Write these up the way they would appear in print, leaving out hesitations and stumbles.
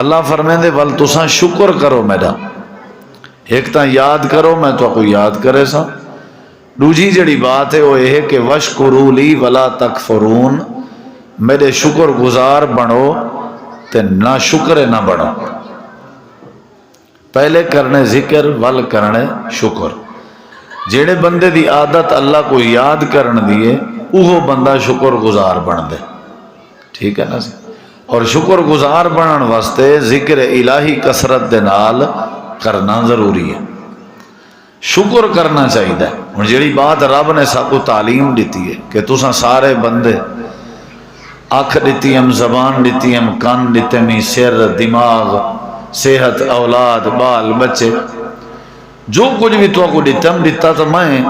اللہ فرمیندے ول تساں شکر کرو میرا، ایک تا یاد کرو میں تو کو یاد کرے سا، دوجی جڑی بات ہے وہ یہ ہے کہ وشکرو لی ولا تکفرون، میرے شکر گزار بنو تے نہ شکر نہ بنو، پہلے کرنے ذکر ول کرنے شکر۔ جیڑے بندے دی عادت اللہ کو یاد کرن دیے وہ بندہ شکر گزار بن دے، ٹھیک ہے نا سی؟ اور شکر گزار بنن واسطے ذکر الہی کثرت دے نال کرنا ضروری ہے، شکر کرنا چاہیے۔ ہن جیڑی بات رب نے سب کو تعلیم دیتی ہے کہ تساں سارے بندے اکھ دیتی ہم، زبان دیتی ہم، کان دیتے ہم، سر دماغ صحت اولاد بال بچے، جو کچھ بھی تو کو دیتا ہم دیتا تو میں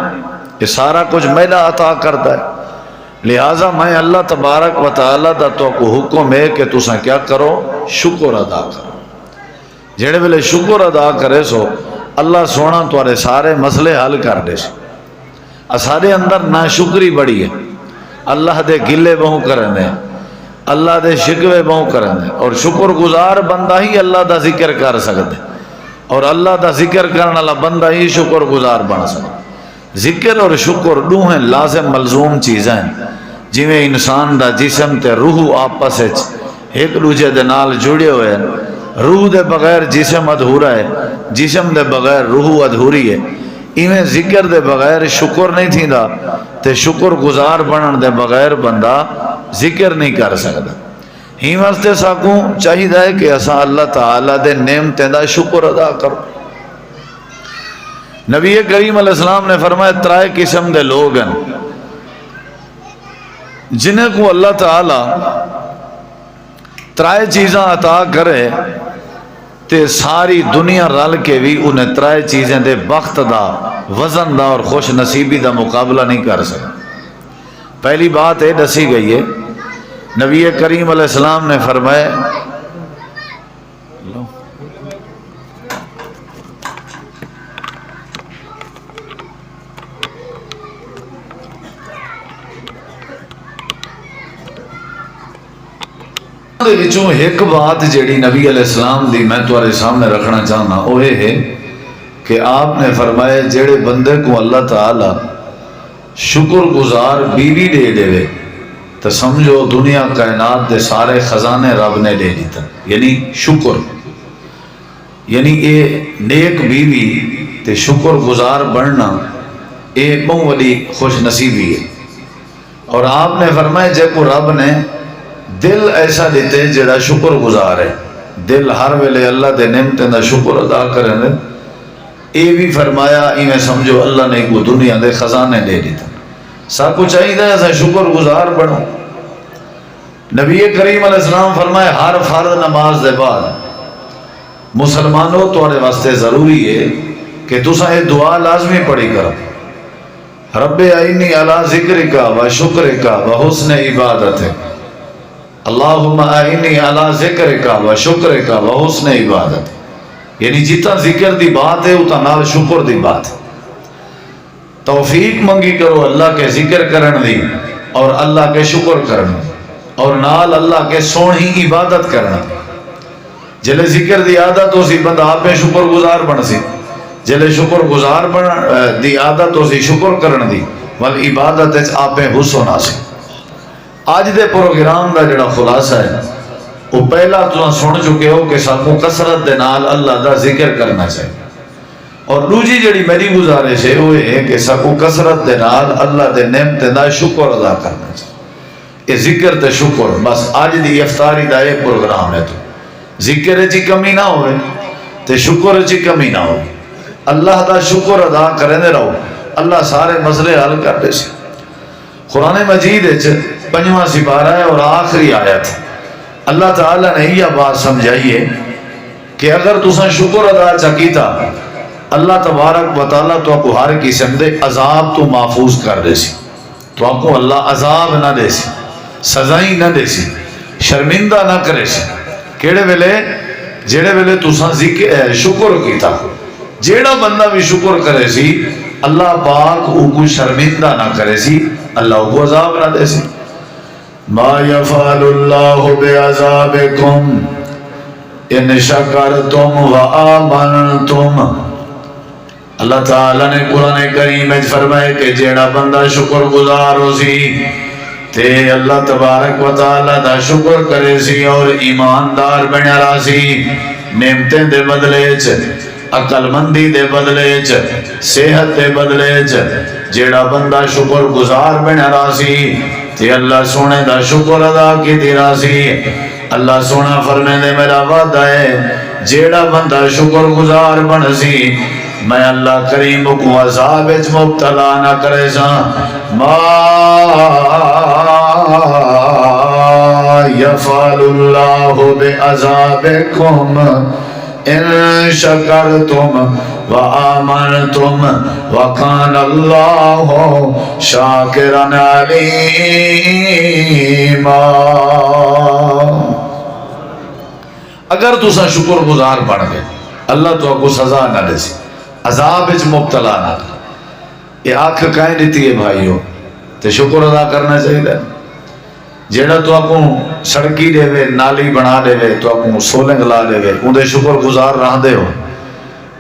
یہ سارا کچھ میرا عطا کرتا ہے، لہٰذا میں اللہ تبارک و تعالیٰ دا تو کو حکم ہے کہ تساں کیا کرو، شکر ادا کرو۔ جڑے ویلے شکر ادا کرے سو اللہ سونا تمہارے سارے مسئلے حل کر دے سی۔ سارے اندر ناشکری بڑی ہے، اللہ دے گلے بہوں کرنے، اللہ دے شکوے بہوں کرنے، اور شکر گزار بندہ ہی اللہ دا ذکر کر سکتے، اور اللہ دا ذکر کرنے والا بندہ ہی شکر گزار بن سکتا۔ ذکر اور شکر دوہیں لازم ملزوم چیزیں ہیں، جویں انسان دا جسم تے روح آپس ایک دوجے دے نال جڑے ہوئے ہیں، روح دے بغیر جسم ادھورا ہے، جسم دے بغیر روح ادھوری ہے، ایویں ذکر دے بغیر شکر نہیں تھی دا، تے شکر گزار بنن دے بغیر بندہ ذکر نہیں کر سکتا۔ ہی واسطے ساکوں چاہیے کہ اسا اللہ تعالیٰ دے نعمتیں دا شکر ادا کرو۔ نبی کریم علیہ السلام نے فرمایا ترائے قسم دے لوگ ہیں جنہیں کو اللہ تعالیٰ ترائے چیزاں عطا کرے تے ساری دنیا رل کے بھی انہیں ترائے چیزیں دے بخت دا وزن دا اور خوش نصیبی دا مقابلہ نہیں کر سکتا۔ پہلی بات یہ دسی گئی ہے، نبی کریم علیہ السلام نے فرمایا ایک بات جیڑی نبی علیہ السلام دی میں تمہارے سامنے رکھنا چاہنا وہ یہ ہے کہ آپ نے فرمایا جیڑے بندے کو اللہ تعالی شکر گزار بیوی دے دے تو سمجھو دنیا کائنات دے سارے خزانے رب نے دے دیتا، یعنی شکر، یعنی یہ نیک بیوی تے شکر گزار بننا یہ بہت بڑی خوش نصیبی ہے۔ اور آپ نے فرمایا جے کو رب نے دل ایسا دیتے جڑا شکر گزار ہے، دل ہر ویلے اللہ دے نعمتیں دا شکر ادا کرنے، یہ بھی فرمایا ایویں سمجھو اللہ نے کو دنیا دے خزانے دے دیتا۔ سب کچھ چاہیے ایسا شکر گزار بنو۔ نبی کریم علیہ السلام فرمائے ہر فرض نماز دے بعد مسلمانوں تمہارے واسطے ضروری ہے کہ تساں یہ دعا لازمی پڑھی کرو، رب اعنی علی ذکرک و شکرک و حسن عبادتک، اللہم اعنی علی ذکرک و شکرک و حسن عبادتک، یعنی جتنا ذکر دی بات ہے اتنا نال شکر دی بات ہے۔ توفیق منگی کرو اللہ کے ذکر کرن دی اور اللہ کے شکر کرن دی، اور نال اللہ کے سونی عبادت کرنا۔ جلے ذکر دی عادت ہو سی بندہ آپ میں شکر گزار بن سی، جلے شکر گزار بن دی عادت ہو سی شکر کرن دی وال عبادت آپ میں حسن آ سی۔ آج دے پروگرام دا جڑا خلاصہ ہے وہ پہلا تو سن چکے ہو کہ سانوں کثرت دے نال اللہ دا ذکر کرنا چاہیے، اور دوجی جڑی میری گزارش ہے وہ ہے کہ سانوں کثرت دے نال اللہ دے نعمتیں دا شکر ادا کرنا چاہیے۔ یہ ذکر تے شکر بس آج دی افطاری دا یہ پروگرام ہے، تو ذکر چی کمی نہ ہوئے تے شکر چی کمی نہ ہوئے، اللہ دا شکر ادا کرنے رہو، اللہ سارے مسئلے حل کر دے سی۔ قرآن مجید پنجواں سپارہ ہے اور آخری آیت اللہ تعالیٰ نے یہ بات سمجھائی ہے کہ اگر تساں شکر ادا چکیتا اللہ تبارک و تعالیٰ تو آپ کو ہر قسم دے عذاب تو محفوظ کر دے سی، تو آپ کو اللہ عذاب نہ دے سی، سزائی نہ دے سی، شرمندہ نہ کرے سی۔ کیڑے ویلے جیڑے ویلے تساں شکر کیتا، جیڑا بندہ بھی شکر کرے سی اللہ پاک او کو شرمندہ نہ کرے سی، اللہ او کو عذاب نہ دے سی۔ ما یفعل اللہ بعذابکم ان شکرتم و آمنتم، اللہ تعالیٰ نے قرآن کریم میں فرمائے کہ جیڑا بندہ شکر گزار ہو سی تے اللہ تبارک و تعالیٰ دا شکر کرے سی اور ایماندار بنیا رہا سی، نعمتیں دے بدلے عقل مندی دے بدلے صحت دے بدلے جیڑا بندہ شکر گزار بنیا رہا سی تے اللہ سونے دا شکر ادا کی دی رہا سی۔ اللہ سونا فرمے دے میرا وعدہ ہے جیڑا بندہ شکر گزار بن سی میں اللہ کریم کو عذاب وچ مبتلا نہ کرے سا۔ ما یفعل اللہ بعذابکم ان شکرتم و آمنتم وکان اللہ شاکرا علیما۔ اگر تسا شکر گزار بن گئے اللہ تو کو سزا نہ دے سی، عذاب وچ مبتلا نہ کر۔ یہ آنکھ کائیں دیتی ہے بھائیو تے شکر ادا کرنا چاہیے۔ جیڑا تو آپ کو سڑکی دے وے نالی بنا دے وے تو آپ کو سولنگ لا دے وے اندے شکر گزار رہ دے ہو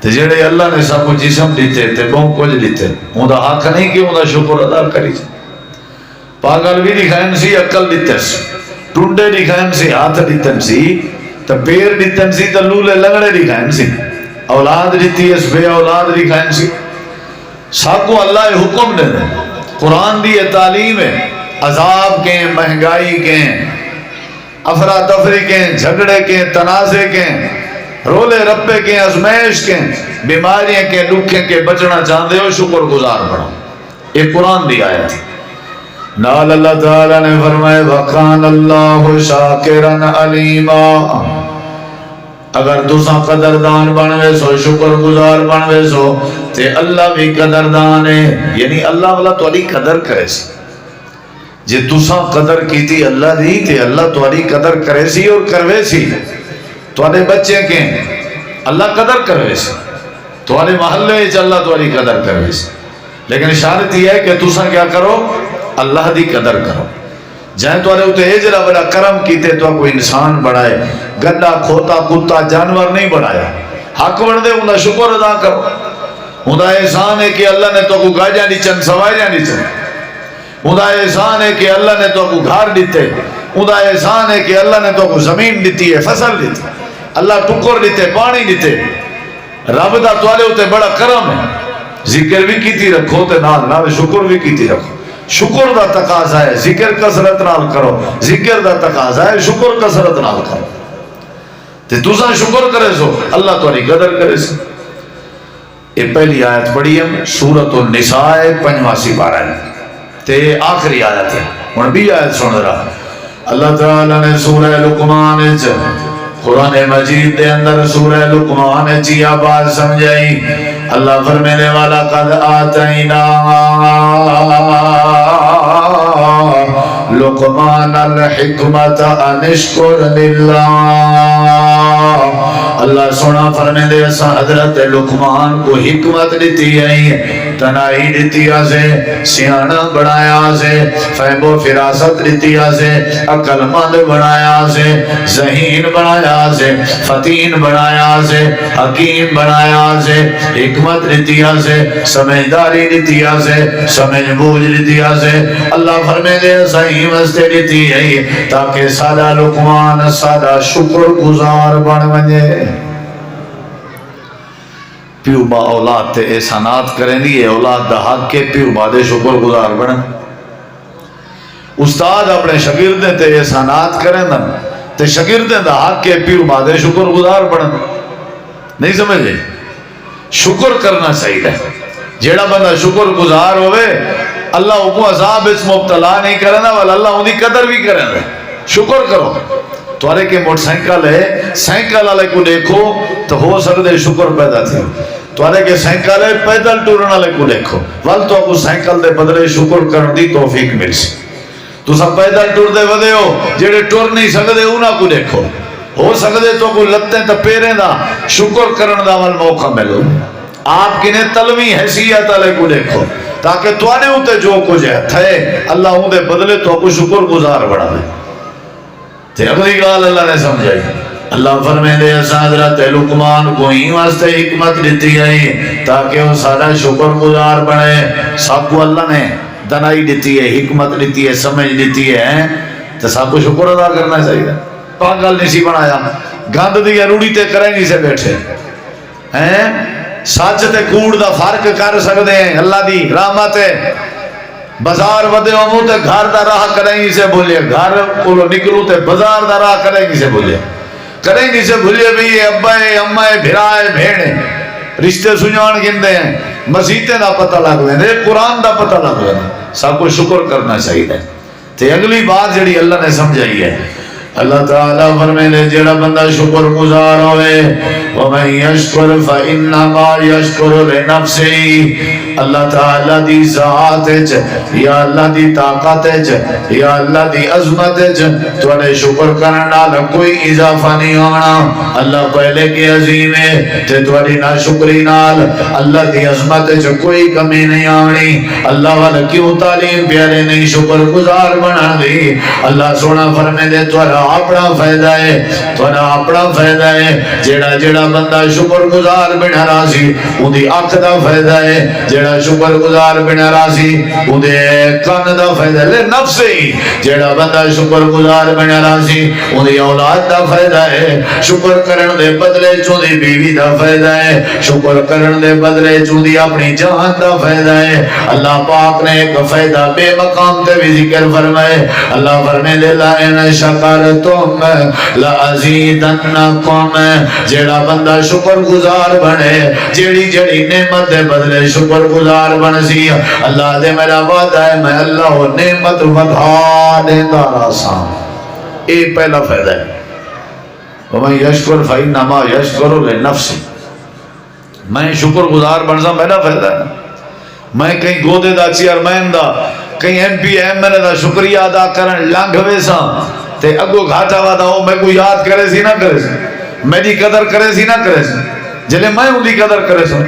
تے جیڑے اللہ نے سب کو جسم دیتے تے بہت کچھ دیتے اندہ حق نہیں کہ اندہ شکر ادا کری جائے۔ پاگل بھی دکھائیں سی عقل دیتے سی، ٹونڈے دکھائیں سی ہاتھ دیتے سی تو پیر دیتے سی تو لولے لگڑے دکھائیں سی، اولاد دیتی اس بے اولاد دکھائیں سی۔ سب کو اللہ حکم دے دے، قرآن دی تعلیم ہے، عذاب کے مہنگائی کے افراتفری کے جھگڑے کے تنازع کے رولے رپے کے ازمائش کے بیماریاں کے دکھیں کے بچنا چاہتے ہو شکر گزار بڑھو۔ یہ قرآن دی آیت نال اللہ تعالیٰ نے فرمائے وَقَانَ اللَّهُ شَاكِرًا عَلِيمًا۔ اگر تساں قدردان بنوے سو شکر گزار بنوے سو تے اللہ بھی قدردان ہے، یعنی اللہ والا تھوڑی قدر کرے سی۔ جے تساں قدر کیتی اللہ دی تے اللہ تھوڑی قدر کرے سی اور کروے سی۔ تھوڑے بچے کے اللہ قدر کروے سی، تھوڑے محلے وچ اللہ تھوڑی قدر کروے سی، لیکن شرط یہ ہے کہ تساں کیا کرو اللہ دی قدر کرو۔ جائیں تو تے اجرا بڑا کرم کیتے تو کوئی انسان بڑھائے، گڈا کھوتا کتا جانور نہیں بڑھایا، حق بن دے انہا شکر ادا کرو۔ انہا احسان ہے کہ اللہ نے تو کو گاجاں نیچن سوائیاں نیچن، انہا احسان ہے کہ اللہ نے تو کو گھار دیتے، انہا احسان ہے کہ اللہ نے تو کو زمین دیتی ہے فصل دیتی، اللہ ٹکر دیتے پانی دیتے۔ رب دا توالے ہوتے بڑا کرم ہے، ذکر بھی کیتی رکھو تے نال شکر بھی کیتی رکھو۔ شکر دا تقاضا ہے ذکر کثرت نال کرو، ذکر دا تقاضا ہے شکر کثرت نال کرو تے تساں شکر کرے سو اللہ تہاڈی قدر کرے سو۔ یہ پہلی آیت پڑھی ہم سورۃ النساء 85 پارہ تے آخری آیت ہے۔ ہن بھی آیت سن رہا اللہ تعالیٰ نے سورہ لقمان وچ قرآن مجید دے اندر سورہ لقمان چیا بات سمجھائی۔ اللہ فرمینے والا قد آتینا لقمان الحکمت ان اشکر للہ۔ اللہ سونا فرمے دے حضرت لقمان کو حکمت دیتی ہے، تنائی دیتی ہے، سیانہ بنایا سے، فہم و فراست دیتی ہے، عقل مند بنایا سے، ذہین بنایا سے، فتین بنایا سے، حکیم بنایا سے، حکمت دیتی ہے، سمجھداری دیتی ہے، سمجھ بوجھ دیتی ہے۔ اللہ فرمے دے صحیح مستے دیتی ہے تاکہ سادہ لقمان سادہ شکر گزار بن ونجے۔ پیو ماں اولاد تے احسانات کریں دی اولاد دا حق کے پیو ماں دے شکر گزار بنن۔ استاد اپنے شاگردیں تے احسانات کریں دن تے شاگردیں دا حق کے پیو ماں دے شکر گزار بنن۔ نہیں سمجھے؟ شکر کرنا چاہیے۔ جیڑا بندہ شکر گزار ہوئے اللہ کو عذاب اس مبتلا نہیں کرنا والا اللہ ان کی قدر بھی کرنا۔ شکر کرو۔ توارے کے موٹر سائیکل ہے، سائیکل والے کو دیکھو تو ہو سکتے شکر پیدا تھی۔ توارے کے سائیکل ہے پیدل ٹورن والے کو دیکھو ول تو آپ سائیکل دے بدلے شکر کرن دی توفیق مل سی۔ تو سب پیدل ٹور دے ودے ہو جیڑے ٹور نہیں سکتے انہاں کو دیکھو، ہو سکتے تو کوئی لتیں تو پیریں دا شکر کرن دا ول موقع ملو۔ آپ کنے تلوی حیثیت والے کو دیکھو تاکہ توانے ہوتے جو کچھ ہے تھے اللہ ہوں دے بدلے تو کو شکر گزار بڑھا دے۔ تے اگلی گال اللہ نے سمجھائی اللہ فرمیندے اساں حضرت لقمان کو ہی واسطے حکمت دیتی ہے تاکہ وہ سارا شکر گزار بنے. سب کو اللہ نے دنائی دیتی ہے، حکمت دیتی ہے، سمجھ دیتی ہے، تو سب کو شکر ادا کرنا چاہیے. پاگل نہیں سی بنایا، گند دی روڑی تے کرے نہیں سے بیٹھے ہیں. سچ تے کوڑ دا فرق کر سکتے ہیں اللہ دی رحمت ہے. بازار ودے ہوں تے گھر دا راہ کریں ہی سے بھولے، گھر کو نکلو تے بازار دا راہ کریں ہی سے بھولے، کریں ہی سے بھولے بھی یہ ابا ہے اما ہے بھرا ہے بھیڑ رشتے سنجان گندے ہیں، مسیطیں دا پتہ لگ گئے، قرآن دا پتہ لگ گئے. سب کو شکر کرنا چاہیے. تے اگلی بات جڑی اللہ نے سمجھائی ہے، اللہ تعالیٰ فرمینے جڑا بندہ شکر گزار ہوئے وَمَنْ يَشْكُرْ فَإِنَّمَا يَشْكُرُ لِنَفْسِهِ. اللہ تعالیٰ دی ذات یا اللہ دی طاقت یا اللہ دی عظمت تھوڑے شکر کرنا کوئی اضافہ نہیں ہونا. اللہ پہلے کی عظیم ہے تے تھوڑی نا شکری نال اللہ دی عظمت کوئی کمی نہیں آنی. اللہ والا کیوں تعلیم پیارے نہیں شکر گزار بنا دی. اللہ سونا فرمینے تھوڑا اپنا فائدہ ہے، تھوڑا اپنا فائدہ ہے. جیڑا جیڑا بندہ شکر گزار بنا راسی اندھی اکھ دا فائدہ ہے، جیڑا شکر گزار بنا راسی اندھے کان دا فائدہ لے نفس ہی. جیڑا بندہ شکر گزار بنا راسی اندھی اولاد دا فائدہ ہے. شکر کرن دے بدلے چوندی بیوی دا فائدہ ہے، شکر کرن دے بدلے چوندی اپنی جان دا فائدہ ہے. اللہ پاک نے ایک فائدہ بے مقام تے بھی ذکر فرمائے. اللہ فرمائے دے لائن شکر تم لَأَزِيدَنَّكُمْ. جیڑا بندہ شکر گزار بنے جیڑی جیڑی نعمت دے بدلے شکر گزار بن سی اللہ دے میرا وعدہ ہے میں اللہ نعمت ودھا دیندہ راساں. اے پہلا فائدہ ہے. وَمَنْ يَشْكُرْ فَإِنَّمَا يَشْكُرُ لِنَفْسِهِ. میں شکر گزار بن سا میرا فائدہ ہے. میں کہیں گودے دا چیئرمین دا کہیں M P M L A دا شکریہ ادا کرن لنگھ ویسا تے اگو گھاٹا وادا ہو میں کو یاد کرے سی نہ کرے سی، میری قدر کرے سی نہ کرے سی، جلے میں ان دی قدر کرے سی.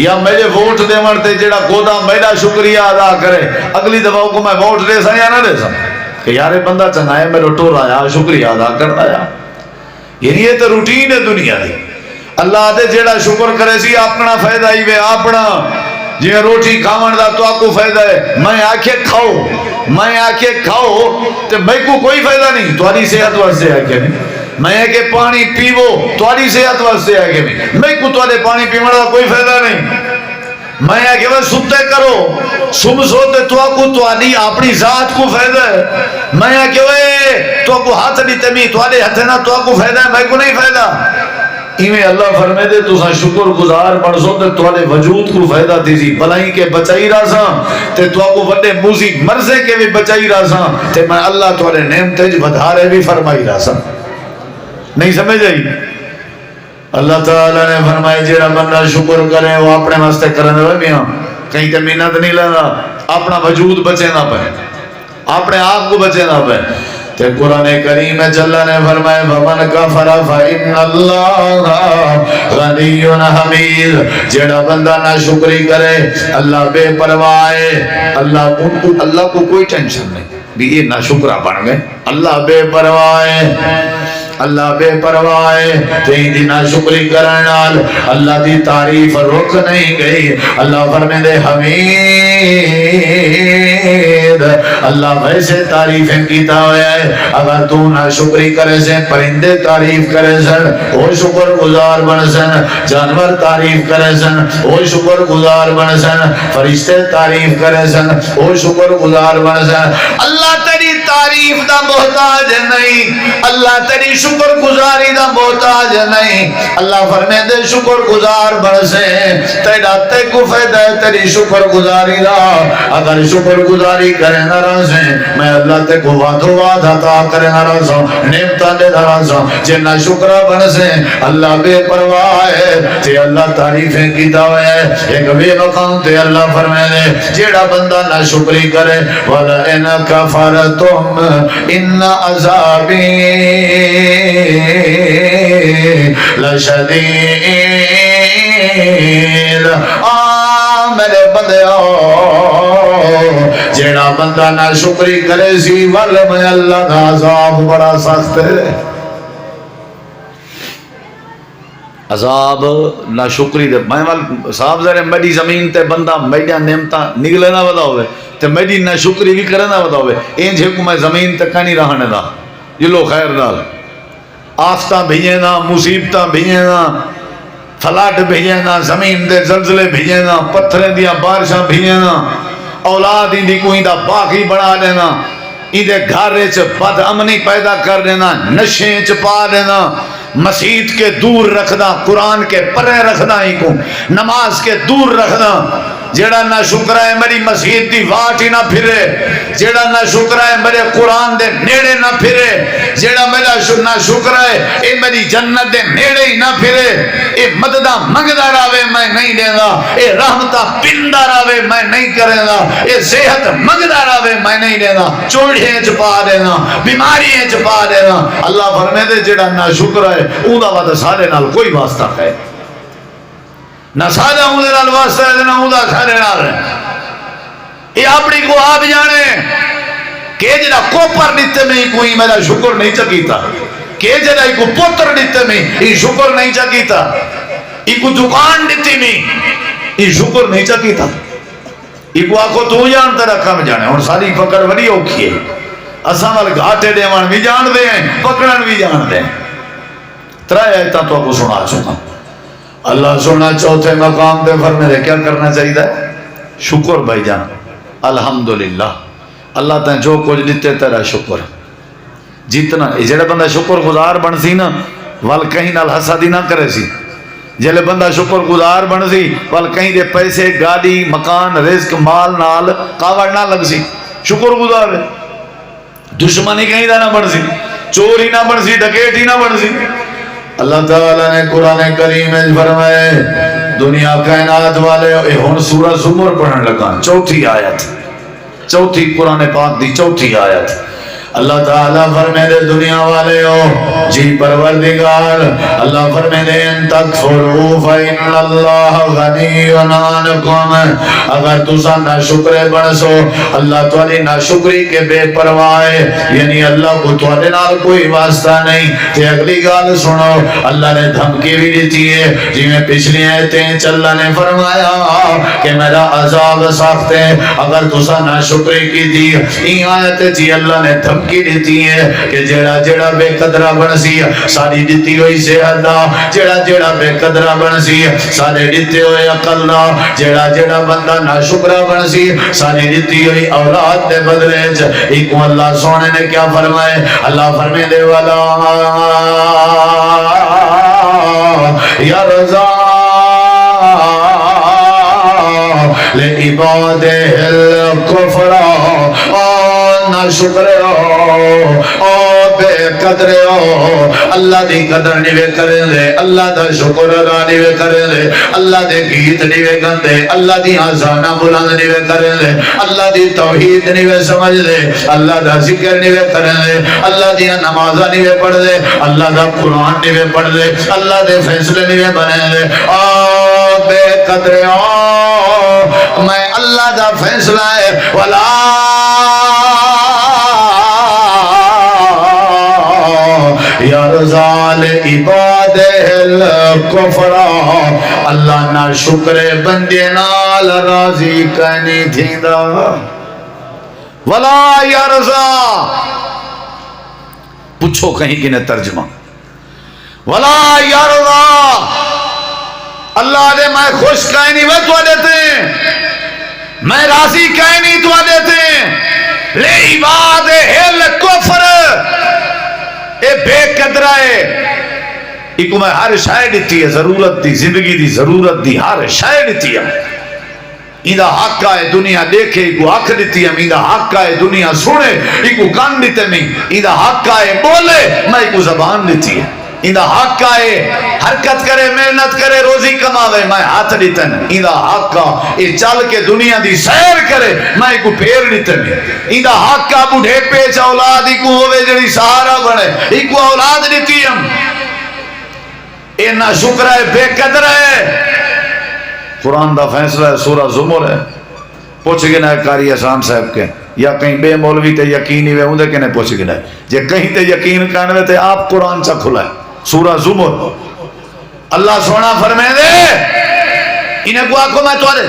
یا میرے ووٹ دے مرتے جڑا گودا میرا شکریہ ادا کرے اگلی دفعہ کو میں ووٹ دے سا یا نہ دے سا کہ یارے بندہ چنگا ہے میرے ٹور آیا شکریہ ادا کرنا آیا. یعنی یہ تو روٹین ہے دنیا دی. اللہ دے جڑا شکر کرے سی اپنا فائدہ ہی وے اپنا. جی روٹی کھاون دا تو آپ کو فائدہ ہے، میں آکھے کھاؤ میں آکھے کھاؤ تو میں کو کوئی فائدہ نہیں تمہاری صحت واسطے ہے کہ نہیں. میں کہ پانی پیو تمہاری صحت واسطے ہے کہ نہیں. میں کو تمہارے پانی پیونے کا کوئی فائدہ نہیں. میں کہ وہ ستے کرو صبح سوتے تو آپ کو تمہاری اپنی ذات کو فائدہ ہے. میں کہ وہ تو آپ کو ہاتھ نہیں تمی تمہارے ہاتھ نہ تو آپ کو فائدہ ہے، میں کو نہیں فائدہ. ایویں اللہ فرمے دے تو سا شکر گزار بن سو تے تواڈے وجود کو فائدہ دیسی بھلائی کے بچائی راساں تے تو کو بڑے موزی مرضے کے بھی بچائی راساں تے میں اللہ تواڈے نعمت وچ بدھارے بھی فرمائی راساں. نہیں سمجھ آئی؟ اللہ تعالی نے فرمایا جڑا بندہ شکر کرے وہ اپنے واسطے کرن رہے میاں کہیں تے محنت نہیں لینا اپنا وجود بچے نہ پے اپنے آپ کو بچے نہ پے. تے قرآن کریم اللہ نے فرمائے وَمَنْ كَفَرَ فَإِنَّ اللَّهَ غَنِيٌّ حَمِيدٌ. جڑا بندہ نہ شکری کرے اللہ بے پرواہ ہے. اللہ کو کوئی ٹینشن نہیں بھی یہ نہ شکرہ بن گئے. اللہ بے پرواہ ہے، اللہ بے پرواہ ہے. تین دی نہ شکری کرنال اللہ دی تعریف رک نہیں گئی. اللہ فرمائے دے حمید اللہ ویسے تعریفیں کیتا ہویا ہے. اگر تو نہ شکری کرے سے پرندے تعریف کرے سن وہ شکر گزار بن سن، جانور تعریف کرے سن وہ شکر گزار بن سن، فرشتے تعریف کرے سن وہ شکر گزار بن سن. اللہ تیری تعریف دا محتاج نہیں، اللہ تیری شکر گزاری دا محتاج نہیں. اللہ فرمائے دے شکر گزار بن سے تیرا تے کو فائدہ ہے تیری شکر گزاری دا. اگر شکر گزاری کرے نہ رہے میں اللہ تے کو وعدو وعد عطا کرے نہ رہا نعمتاں دے نہ رہا جنہ شکرہ بن سے اللہ بے پرواہ ہے تے اللہ تعریفیں کیتا ہوئے ہے. ایک بے مقام تے اللہ فرمائے دے جیڑا بندہ نہ شکری کرے وَلَئِنْ كَفَرْتُمْ إِنَّ عَذَابِي لَشَدِيدٌ. میرے بندے جیڑا بندہ نہ شکری کرے سی ول میں اللہ دا عذاب بڑا سخت ہے. عذاب نہ شکری دے میں صاحب ذرا میری زمین تے بندہ میڈیا نعمتاں نگلے نہ ودا ہوئے تے میری نہ شکری بھی کرے نہ ودا ہوئے انج کو میں زمین تے کہیں رہنے دا جلو خیر نال آفتاں بھیجے نا مصیبتاں بھیجے نا فلٹ بھیجے نا زمین دے زلزلے بھیجے نا پتھریں دیاں بارشاں بھیجے نا اولاد ان دی کوئی دا باقی بنا دینا ان دے گھر وچ بد امنی پیدا کر دینا نشے چ پا دینا مسجد کے دور رکھنا قرآن کے پرے رکھنا ہی کو نماز کے دور رکھنا جیڑا نہ شکر ہے میری مسجد دی واٹ ہی نہ پھرے جیڑا نہ شکر ہے میرے قرآن دے نیڑے نہ پھرے جیڑا میرا نہ شکر ہے اے میری جنت دے نیڑے ہی نہ پھرے اے مددہ منگدہ راوے میں نہیں دیں گا اے رحمتہ پندہ راوے میں نہیں کریں گا اے صحت منگدہ راوے میں نہیں دیں گا چوڑھیں چپا دینا بیماریاں چپا دینا اللہ فرمے دے جیڑا نہ شکر ہے اوہ دا سارے نال کوئی واسطہ ہے نہ سادہ ہوں دے نال واسطہ ہے نہ ہوں دا سارے نال یہ اپنی کو آپ جانے کہ جڑا کوپر دیتے میں کوئی میرا شکر نہیں چکیتا کہ جڑا کو پتر دیتے میں یہ شکر نہیں چکیتا یہ کو دکان دیتے میں یہ شکر نہیں چکیتا یہ کو آکو تو جانتا رکھا میں جانے اور ساری پکڑ بڑی اوکھی ہے اساں وال گھاٹے دیوان بھی جان دے ہیں پکڑن بھی جان دے ہیں ترائے آیتاں تو آپ کو سنا چکا اللہ سننا چوتھے مقام پہ فرمائے کیا کرنا چاہیے شکر بھائی جان الحمدللہ اللہ تعالیٰ جو کچھ دیتے تیرا شکر جتنا جڑا بندہ شکر گزار بن سی نا وال کہیں نال حسادی نہ کرے سی جلے بندہ شکر گزار بن سی وال کہیں دے پیسے گاڑی مکان رزق مال نال کاوڑ نہ لگ سی شکر گزار ہے دشمنی کہیں دا نہ بن سی چوری نہ بن سی ڈکیٹی نہ بن سی اللہ تعالیٰ نے قرآن کریم میں فرمائے دنیا کائنات والے ہن سورہ زمر پڑھن لگا چوتھی آیت چوتھی قرآن پاک دی چوتھی آیت اللہ تعالیٰ فرمائے دے دنیا والے ہو جی پروردگار اللہ فرمائے دے ان تکفروا فإن اللہ غنی عنکم اگر تسا ناشکرے بن سو اللہ توالی ناشکری کے بے پرواہ یعنی اللہ کو توالی نال کوئی واسطہ نہیں تے اگلی گال سنو اللہ نے دھمکی بھی دیتی ہے جی میں پچھلی آیتیں چلہ نے فرمایا کہ میرا عذاب سخت ہے اگر تسا ناشکری کی دی این آیت جی اللہ نے دھمکی دیتی ہے کہ جیڑا جیڑا بے قدرہ بن سی ساری دیتی ہوئی صحت دا جیڑا جیڑا بے قدرہ بن سی سارے دیتے ہوئے عقل دا جیڑا جیڑا بندہ ناشکرہ بن سی ساری دیتی ہوئی اولاد دے بدلے ایک اللہ سونے نے کیا فرمائے اللہ فرمائے دے والا یا رضا لعبادہ الکفر نہ شکر ہو بے قدر ہو اللہ دی قدر نیوے کریں دے اللہ دا شکر ادا نیوے کریں دے اللہ دے گیت نیوے گن دے اللہ دی آزانہ بلند نیوے کریں دے اللہ دی توحید نیوے سمجھ دے اللہ دا ذکر نیوے کریں دے اللہ دی نمازہ نیوے پڑھ دے اللہ دا قرآن نیوے پڑھ دے اللہ دے فیصلے نیوے بنے دے بے قدر ہو میں اللہ دا فیصلہ ہے ولا یرزال عبادہ الکفر اللہ نہ شکر بندے نال راضی کنی تھیندا ولا یرزا پوچھو کہیں کنے ترجمہ ولا یرزا اللہ دے میں خوش کہیں نہیں وہ تو دیتے ہیں میں راضی کہیں نہیں تو دیتے ہیں لے عبادہ الکفر اے بے قدرہ ہے ایک میں ہر شاید دیتی ہے ضرورت دی زندگی دی ضرورت دی ہر شاید دیتی ہے ایدہ حق ہے دنیا دیکھے ایکو حق دیتی ہے ایدہ حق ہے دنیا سنے ایکو کان دیتے میں ایدہ حق ہے بولے میں ایکو زبان دیتی ہے ایدہ حق ہے حرکت کرے محنت کرے روزی کماوے میں ہاتھ دیتے ہیں ایدہ حق ہے چل کے دنیا دی سیر کرے میں ایکو پیر دیتے ہیں ایدہ حق ہے بڑھے پیچ اولاد ایکو ہوئے جڑی سہارا بڑھے ایکو اولاد دیتی ہم اے نہ شکر ہے بے قدر ہے قرآن دا فیصلہ ہے سورہ زمر ہے پوچھ گنا ہے قاری احسان صاحب کے یا کہیں بے مولوی تے یقینی وے ہوندے کنے پوچھ گنا ہے جے کہیں تے یقین کانوے تے آپ قرآن چا کھلا ہے سورہ زمر اللہ سونا فرمائے دے انہیں کو آکھو میں توارے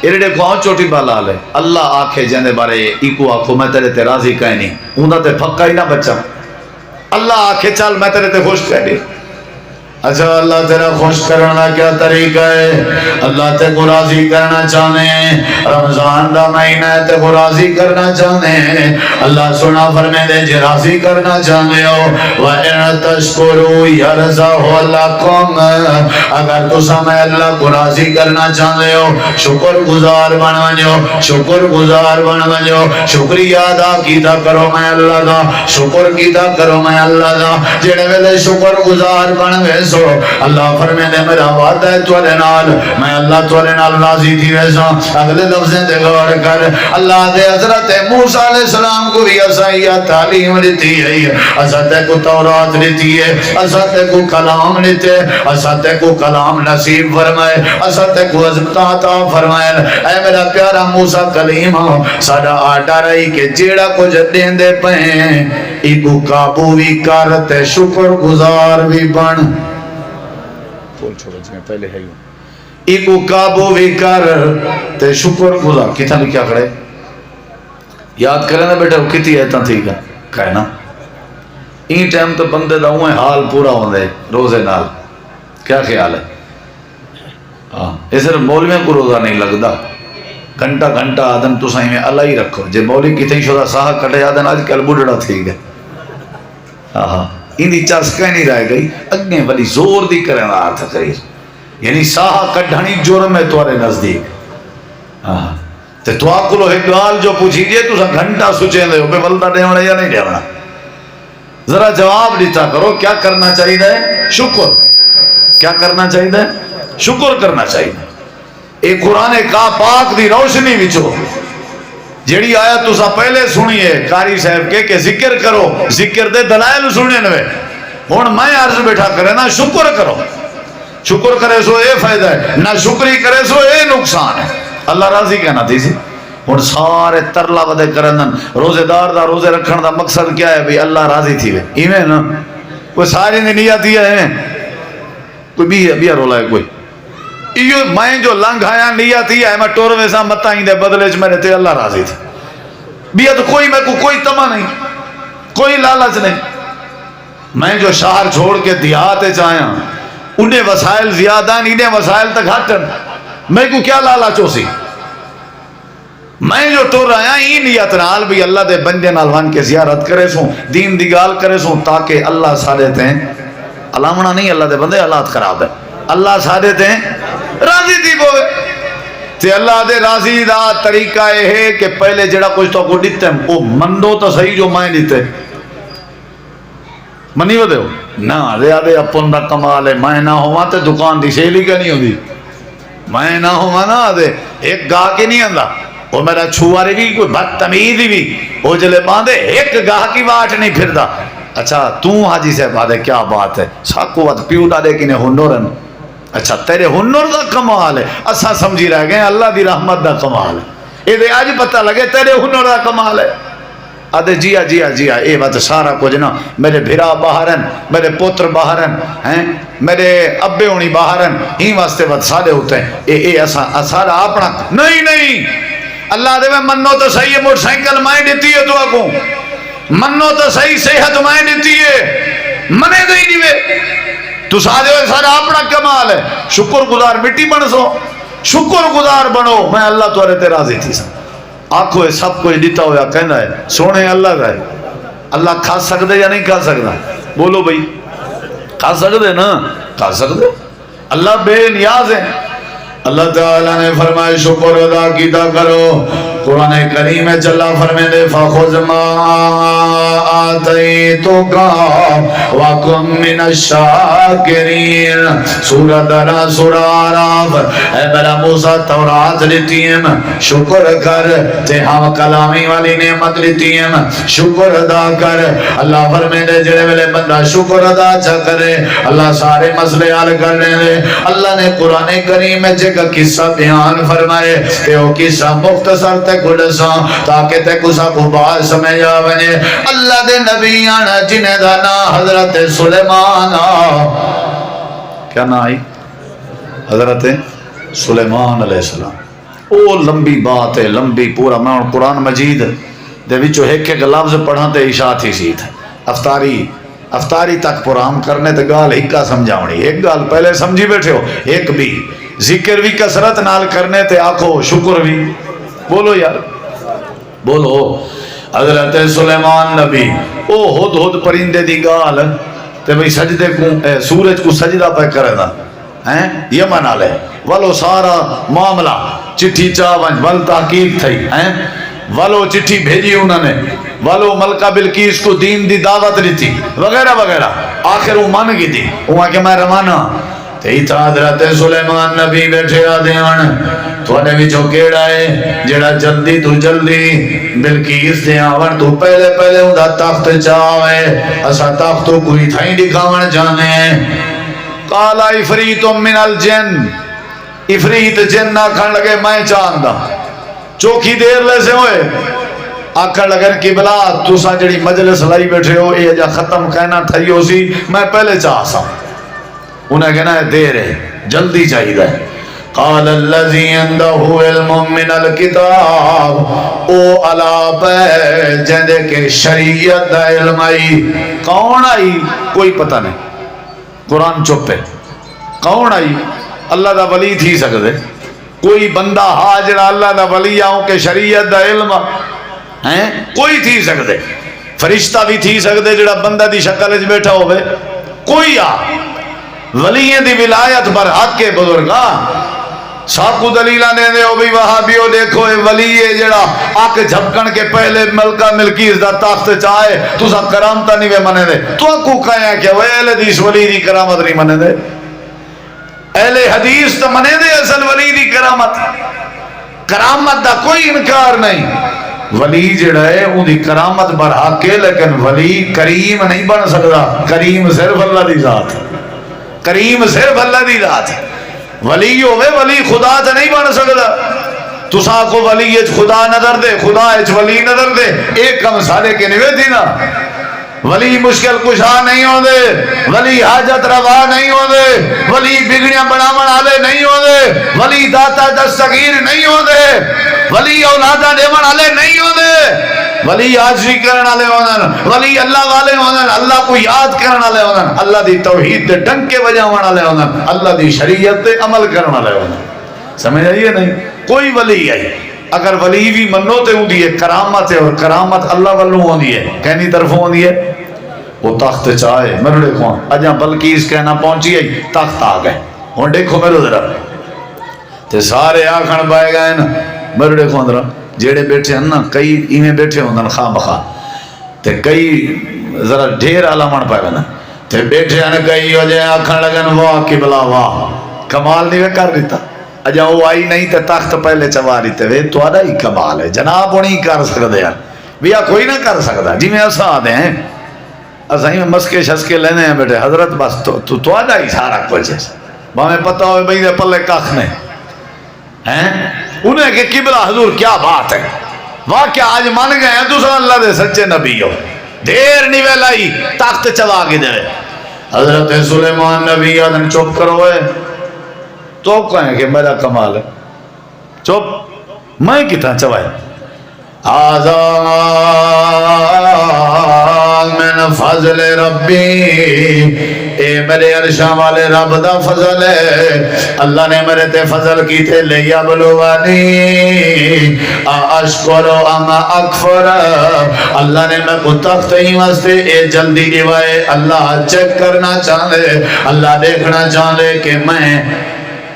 ایرے کو آؤں چوٹی بالا لے اللہ آکھے جانے بارے ایکو آکھو میں تیرے تے راضی کہیں نہیں اندھا تے پھکا ہی نہ بچا اللہ آکھے چال میں تیرے تے خوش کہہ دی اچھا اللہ تیرا خوش کرنا کیا طریقہ ہے اللہ تے کو راضی کرنا چاہنے رمضان دا مہینہ ہے تے کو راضی کرنا چاہنے اللہ سنا فرمے دے جے راضی کرنا چاہنے ہو وَإِن تَشْكُرُوا يَرْزَقْهُ لَكُمْ اگر تو سمے اللہ کو راضی کرنا چاہنے ہو شکر گزار بن ونجو شکر گزار بن ونجو شکریہ ادا کیتا کرو میں اللہ دا شکر کیتا کرو میں اللہ دا جڑے ویلے شکر گزار بن ویسا اللہ فرمے دے میرا وعدہ ہے توڑے نال میں اللہ توڑے نال راضی تھی ویسا اگلے لفظیں دے غور کر اللہ دے حضرت موسیٰ علیہ السلام کو بھی اسائیہ تعلیم لیتی ہے اساتے کو تورات لیتی ہے اساتے کو کلام لیتے اساتے کو کلام نصیب فرمائے اساتے کو عظمت عطا فرمائے اے میرا پیارا موسیٰ کلیم ساڑا آٹا رہی کہ جیڑا کو جدین دے پہیں ایکو قابو بھی کرتے شکر گزار بھی بن چھوڑو جی میں پہلے ہے ایکو قابو بھی کر تے شکر گزار کتنا بھی کیا کھڑے یاد کریں نا بیٹا کتی ایتا تھی گا کہنا این ٹائم تو بندے دا ہوئے حال پورا ہوندے روزے نال کیا خیال ہے اس صرف مولویں کو روزہ نہیں لگدا گھنٹہ گھنٹہ آدم تو سائیں میں اللہ ہی رکھو جے مولی کتنی شدہ ساہا کٹے آدم آج کل بڑھڑا تھی گا اندھی چسکہ نہیں رہ گئی اگنے والی زور دی کریں آر تھا کریں یعنی ساہا کڑھانی جرم ہے توارے نزدیک تے تو آکلو حقوال جو پوچھی جے تو سا گھنٹہ سوچیں دے پہ بلدہ دیونا یا نہیں دیونا ذرا جواب دیتا کرو کیا کرنا چاہیے دے شکر کیا کرنا چاہیے دے شکر کرنا چاہیے ایک قرآن کا پاک دی روشنی وچو جیڑی آیت تو سا پہلے سنیے قاری صاحب کے کہ ذکر کرو ذکر دے دلائل سننے نوے ہون میں عرض بیٹھا کرے نا شکر کرو شکر کرے سو اے فائدہ ہے نہ شکری کرے سو اے نقصان ہے اللہ راضی کہنا تھی سی ہون سارے ترلا ودے کرنن روزے دار دا روزے رکھن دا مقصد کیا ہے بھی اللہ راضی تھی وے ایمیں نا کوئی ساری نے نیت دیا ہے کوئی بیا رولا ہے کوئی یہ میں جو لنگ آیا نیت ہی ہے میں ٹور ویسا متائیں دے بدلے چ میرے تے اللہ راضی تھی بیا تو کوئی میں کو کوئی تما نہیں کوئی لالچ نہیں میں جو شہر چھوڑ کے دیہاتے چاہیا انہیں وسائل زیادہ انہیں وسائل تک ہٹن میں کو کیا لالچ ہو سی میں جو ٹور آیا ہی نیت نال بھی اللہ دے بندے نال وان کے زیارت کرے سوں دین دی گال کرے سوں تاکہ اللہ سارے تیں علامنا نہیں اللہ دے بندے اللہ خراب ہے اللہ سارے تیں راضی تھی بوے تے اللہ دے راضی دا طریقہ ہے کہ پہلے جڑا کچھ تو کو دیتے ہیں وہ مندو تو صحیح جو میں دیتے منی وہ دے ہو نا دے آدھے اپن دا کمال ہے میں نہ ہوا تے دکان دی سیلی کا نہیں ہو دی میں نہ ہوا نا آدھے ایک گاہ کے نہیں اندھا وہ میرا چھوارے بھی کوئی بدتمیزی بھی وہ جلے باندھے ایک گاہ کی واٹ نہیں پھر دا اچھا تو حاجی سے بادے کیا بات ہے ساکو وقت پیوٹا دے کنے ہنورن اچھا تیرے ہنر دا کمال ہے اسا سمجھی رہ گئے اللہ دی رحمت دا کمال ہے اے دے آج پتہ لگے تیرے ہنر دا کمال ہے آدھے جیا جیا جیا اے بات سارا کچھ نا میرے بھرا باہرن میرے پوتر باہرن میرے ابے ہونی باہرن ہی واسطے بات سارے ہوتے ہیں اے سارا اپنا نہیں نہیں اللہ دے میں منو تو صحیح ہے موٹر سائیکل مائیں دیتی ہے تو آگوں منو تو صحیح صحت مائیں دیتی ہے منے دے ہی نہیں وے تو سادے ہوئے سارا اپنا کمال ہے شکر گزار مٹی بن سو شکر گزار بنو میں اللہ تو رہتے راضی تھی سا آنکھوں سب کچھ دیتا ہوا کہنا ہے سونے اللہ کا ہے اللہ کھا سکتے یا نہیں کھا سکتا بولو بھئی کھا سکتے نا کھا سکتے اللہ بے نیاز ہے اللہ تعالیٰ نے فرمائے شکر ادا کیتا کرو قرآن کریم میں چلا فرمائے دے فَخُذْ مَا آتَيْتُكَ وَكُن مِّنَ الشَّاكِرِينَ سورہ درہ سورہ آراف اے میرا موسیٰ تورات لیتی ہیں شکر کر تے ہم کلامی والی نعمت لیتی ہیں شکر ادا کر اللہ فرمائے دے جڑے ویلے بندہ شکر ادا چا کرے اللہ سارے مسئلے حل کرنے دے اللہ نے قرآن کریم میں کا قصہ بیان فرمائے تے وہ قصہ مختصر تے گلساں تاکہ تے کسا کو بات سمجھ آونے اللہ دے نبی آنا جنہیں دانا حضرت سلیمان کیا نہ آئی؟ حضرت سلیمان علیہ السلام. او لمبی بات ہے، لمبی، پورا میں قرآن مجید دے وچوں ایک ایک لفظ پڑھاں تے عشاء تھی سیت افطاری تک پرام کرنے تے گال ہکا سمجھاونی. ایک گال پہلے سمجھی بیٹھے ہو، ایک بھی ذکر بھی کثرت نال کرنے تے آکھو شکر بھی. بولو یار بولو. حضرت سلیمان نبی او ہد پرندے دی گال تے بھئی سجدے کو سورج کو سجدہ پہ کرنا ہیں یمن والے والو سارا معاملہ چٹھی چاون ول تحقیق تھی ہیں والو چٹھی بھیجی انہوں نے والو ملکہ بلقیس کو دین دی دعوت دیتی وغیرہ وغیرہ. آخر وہ مان گئی تھی وہاں کہ میں روانہ تیتا حضرت سلیمان نبی بیٹھے آ دیان تھوڑے وچوں کیڑا ہے جڑا جلدی تو جلدی بلقیس دے آون تو پہلے ہوں دا تخت چاہے اسا تخت تو کوئی تھائیں دکھاون جانے. قالا افریت من الجن افریت جن نہ کھن لگے میں چاہندا چوکھی دیر لے سے ہوئے آکھن لگن قبلہ تسا جڑی مجلس لائی بیٹھے ہو یہ جا ختم کہنا تھئی ہو سی میں پہلے چاہ سا. انہیں کہنا ہے دیر ہے جلدی چاہیے ہے. قال الذي عنده علم من الكتاب او علا پہ جندے کے شریعت دا علم آئی. کون آئی کوئی پتہ نہیں. قرآن چپ ہے. کون آئی؟ اللہ دا ولی تھی سکتے کوئی بندہ حاجر اللہ دا ولی آؤں کہ شریعت دا علم ہیں کوئی تھی سکتے. فرشتہ بھی تھی سکتے جڑا بندہ دی شکل وچ بیٹھا ہوئے کوئی آ ولییں دی ولایت پر حق کے بزرگا سب کو دلیلہ دے دے ہو بھی وہابیو دیکھو اے ولی ہے جڑا آکھ جھپکن کے پہلے ملکہ ملکیز دا تخت چاہے تو سب کرامتا نہیں وے منے دے. تو کو کہا کہ وہ اہل حدیث ولی دی کرامت نہیں منے دے. اہل حدیث تو منے دے اصل ولی دی کرامت دا کوئی انکار نہیں. ولی جڑا ہے ان دی کرامت برحق ہے لیکن ولی کریم نہیں بن سکتا. کریم صرف اللہ دی ذات. کریم صرف اللہ دی ذات. ولی ہوئے ولی خدا تے نہیں بن سکتا. تسا کو ولی اچ خدا نظر دے خدا اچ ولی نظر دے ایک کم سارے کے نوے تھی نا. ولی مشکل کشا نہیں ہو دے ولی حاجت روا نہیں ہو دے ولی بگڑیاں بناون والے نہیں ہو دے ولی داتا دستگیر نہیں ہو دے ولی اولاداں دیون والے نہیں ہو دے ولی عاجزی کرن والے ہونن ولی اللہ والے ہونن اللہ کو یاد کرن والے ہونن اللہ دی توحید تے ڈنکے بجاون والے ہونن اللہ دی شریعت تے عمل کرن والے ہونن. سمجھ آئیے نہیں؟ کوئی ولی آئی اگر ولی بھی منو تے ہوندی ہے کرامت ہے اور کرامت اللہ والوں ہوندی ہے کہنی طرفوں ہوندی ہے. وہ تخت چاہے میں دیکھو اجاں بلقیس کہنا پہنچی ہے تخت آ گئے. ہن دیکھو میرے ذرا تے سارے آکھن پائے گئے نا میرے دیکھو ذرا جیڑے بیٹھے ہیں نا کئی ایویں بیٹھے ہوندن خواہ بخواہ تے کئی ذرا ڈھیر علامن پائے گا نا تے بیٹھے ہیں کئی ہو جائے آکھن لگن واہ قبلہ واہ کمال نہیں کر دیتا. اجا وہ آئی نہیں تے تخت پہلے چوا دیتے وے تو آدھا ہی کمال ہے جناب نہیں کر سکتے یار بیا کوئی نہ کر سکتا جی میں ایسا آدھے ہیں ایسا ہی میں مسکے شسکے لینے ہیں بیٹے حضرت بس تو آدھا ہی سارا کچھ ہے ہمیں پتہ ہوئے بھئی دے پلے کخ نے ہیں انہیں کہ قبلہ حضور کیا بات ہے واقعہ آج مان گئے ہیں دوسرا اللہ دے سچے نبی ہو دیر نہیں ویلائی تخت چوا کے دے حضرت سلیمان نبی آدھن چپ کرو ہے تو کہیں کہ میرا کمال ہے چپ میں کتنا چوائے آزان من فضل ربی اے میرے عرشاں والے رب دا فضل ہے اللہ نے میرے تے فضل کی تے لیا بلوانی اشکر اما اکفر اللہ نے میں کو تخت ہی واسطے اے جلدی دیوائے اللہ چیک کرنا چاہے اللہ دیکھنا چاہے کہ میں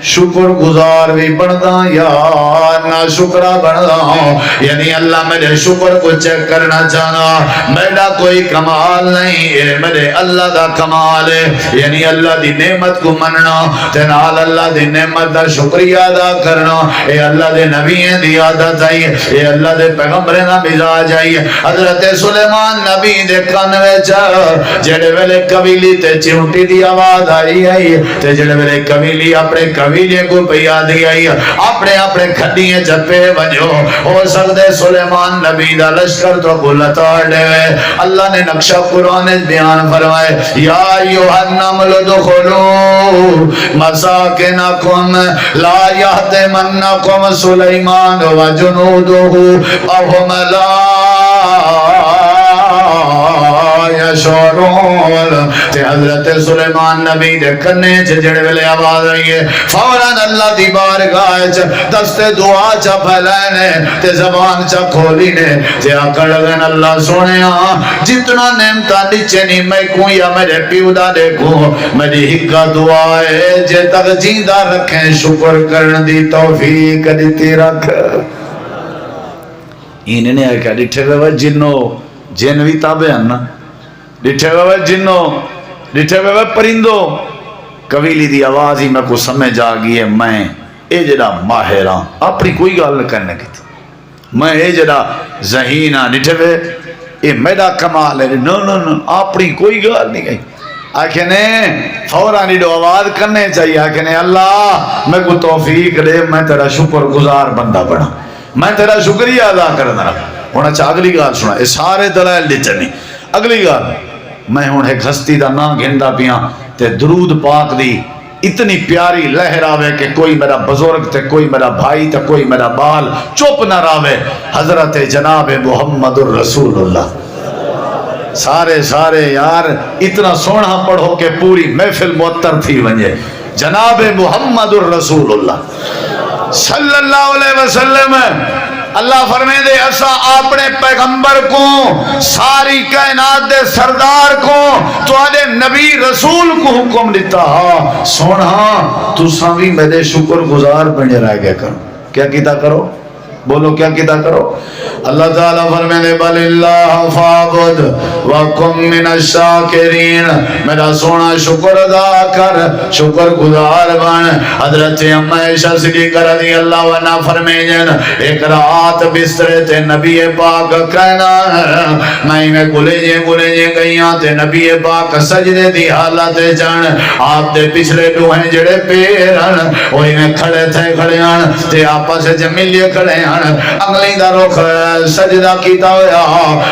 شکر گزار بھی بندا یا نا شکرہ بندا یعنی اللہ میرے شکر کو چیک کرنا چاہنا میرا کوئی کمال نہیں ہے میرے اللہ دا کمال ہے یعنی اللہ دی نعمت کو مننا تنال اللہ دی نعمت دا شکریہ ادا کرنا اے اللہ دے نبییں دی عادت آئی اے اللہ دے پیغمبریں دا مزاج آئی حضرت سلیمان نبی دے کانوے جڑے ویلے قبیلی تے چونٹی دی آواز آئی تے جڑے ویلے قبیلی اپنے قبیلے کو پیا دیا اپنے اپنے کھڈیاں چپے بجو ہو سکتے سلیمان نبی دا لشکر تو بلتا ڈے اللہ نے نقشہ قرآن بیان فرمائے یا ایوہ النمل دخلو مساکنکم لا یحتمنکم سلیمان و جنودہ وهم لا یشعرون تے حضرت سلیمان نبی دے کنے جڑے ویلے آواز آئی ہے فوراً اللہ دی بارگاہ دست دعا چا پھیلانے تے زبان چا کھولی نے تے آکڑ لگن اللہ سونیا جتنا نعمتاں نیچے نہیں میں کوں یا میرے پیودا دیکھوں میری ہکا دعا ہے جے تک جیندہ رکھیں شکر کرن دی توفیق دیتی رکھ انہیں نے آئے کہا ڈٹھے ہوئے جنوں جن بھی تابع ہیں نا ڈٹھے ہوئے جنوں ڈٹھے ہوئے پرندوں قبیلی دی آواز ہی میں کو سمجھ آ گئی ہے میں اے جڑا ماہراں اپنی کوئی گال نہ کرنے کی تھی میں اے جڑا ذہینہ ڈٹھے ہوئے اے میرا کمال ہے نو نو نو اپنی کوئی گال نہیں گئی آکھنے فوراً ایڈو آواز کرنے چاہیے آکھنے اللہ میں کو توفیق دے میں تیرا شکر گزار بندہ بڑھا میں تیرا شکریہ ادا کرنا رہا ہونا چاہ اگلی گال سنا اے سارے دلائل لیچنی اگلی گال میں ہوں ایک ہستی دا نا گھندہ پیاں تے درود پاک دی اتنی پیاری لہر آوے کہ کوئی میرا بزرگ تے کوئی میرا بھائی تے کوئی میرا بال چپ نہ راوے حضرت جناب محمد الرسول اللہ سارے یار اتنا سونا پڑھو کہ پوری محفل معطر تھی ونجے جناب محمد الرسول اللہ صلی اللہ علیہ وسلم اللہ فرمائے دے ایسا اپنے پیغمبر کو ساری کائنات دے سردار کو تو آدھے نبی رسول کو حکم دیتا سونا تو سامی میرے شکر گزار بنے رہ گیا کرو کیا کیتا کرو بولو کیا کیتا کرو اللہ تعالیٰ فرمائے بل اللہ فعبد وکم من الشاکرین میرا سونا شکر ادا کر شکر گزار بن حضرت عائشہ صدیقہ رضی اللہ عنہ فرمائیں ایک رات بسترے تے نبی پاک کہنا میں گلے جے گئیاں تے نبی پاک سجدے دی حالت جان آپ دے پچھلے ڈوہیں جڑے پیرن وہی میں کھڑے تھے کھڑے آن تے آپا سے جمیلیے کھڑے آن اگلی دا رخ سجدہ کیتا ہویا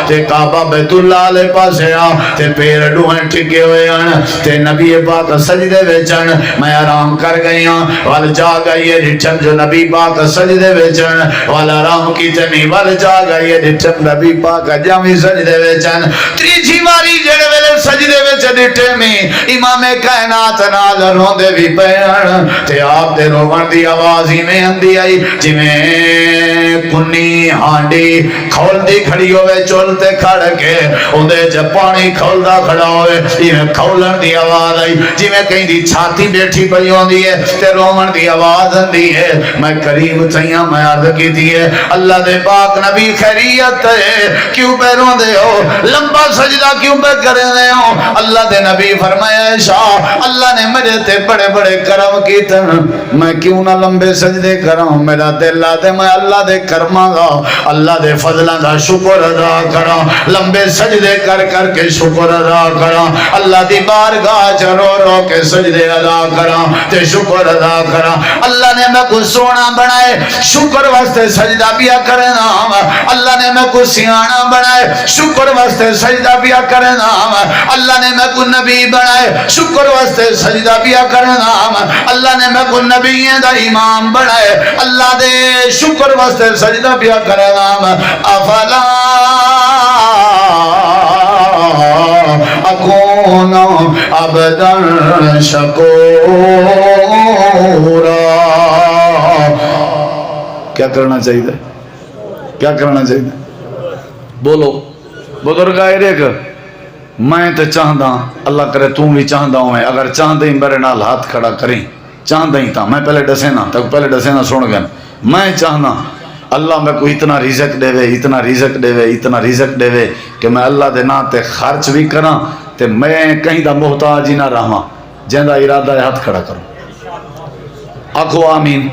تے کعبہ بیت اللہ لے پاسے آ تے پیر ڈوہیں ٹھکے ہوئے آن تے نبی پاک سجدے ویچن میں آرام کر گئی ہوں وال جا گئی ہے ڈھٹن جو نبی پاک سجدے ویچن وال آرام کی تمی وال جا گئی ہے ڈھٹن نبی پاک جامی سجدے ویچن تریجی ماری جڑے ویلے سجدے ویچن ڈھٹے میں امام کائنات نال روندے بھی پیان تے آپ دے روان دی آوازی میں اندی آئی جی میں کنی ہانڈی کھول دی کھڑی ہوئے چولتے کھڑ کے اندے جب پانی کھول دا کھڑا ہوئے یہ کھولن دی آواز آئی جی میں کہیں دی چھاتی بیٹھی پڑی ہوں دی ہے تے رومن دی آواز دی ہے میں قریب تھیاں میں عرض کی دی ہے اللہ دے پاک نبی خیریت ہے کیوں پہ رون دے ہو لمبا سجدہ کیوں پہ کرے دے ہو اللہ دے نبی فرمایا شاہ اللہ نے میرے تے بڑے بڑے کرم کی تن میں کیوں نہ لمبے سجدے کروں میرا دل آتے میں اللہ دے کرماں گا اللہ دے فضلہ دا شکر ادا کرا لمبے سجدے کر کر کے شکر ادا کرا اللہ دی بارگاہ رو رو کے سجدے ادا کرا تے شکر ادا کرا اللہ نے میں کو سونا بنائے شکر واسطے سجدہ بیا کرنا اللہ نے میں کو سیانا بنائے شکر واسطے سجدہ بیا کرنا اللہ نے میں کو نبی بنائے شکر واسطے سجدہ بیا کرنا اللہ نے میں کو نبی دا امام بنائے اللہ دے شکر واسطے سجدہ بیا کرنا افلا اکون عبدا شکورا کیا کرنا چاہیے کیا کرنا چاہیے بولو بزرگ آئے ریک میں تے چاہدا اللہ کرے تم بھی چاہدا ہوں اگر چاہدے ہی میرے نال ہاتھ کھڑا کریں چاہدا ہی تھا میں پہلے ڈسے نا تک پہلے ڈسے نا سن گئے میں چاہنا اللہ میں کو اتنا رزق دے وے اتنا رزق دے وے اتنا رزق دے وے کہ میں اللہ دے نا تے خرچ بھی کراں تے میں کہیں دا محتاج ہی نہ رہاں جہاں دا ارادہ ہے ہاتھ کھڑا کروں آکھو آمین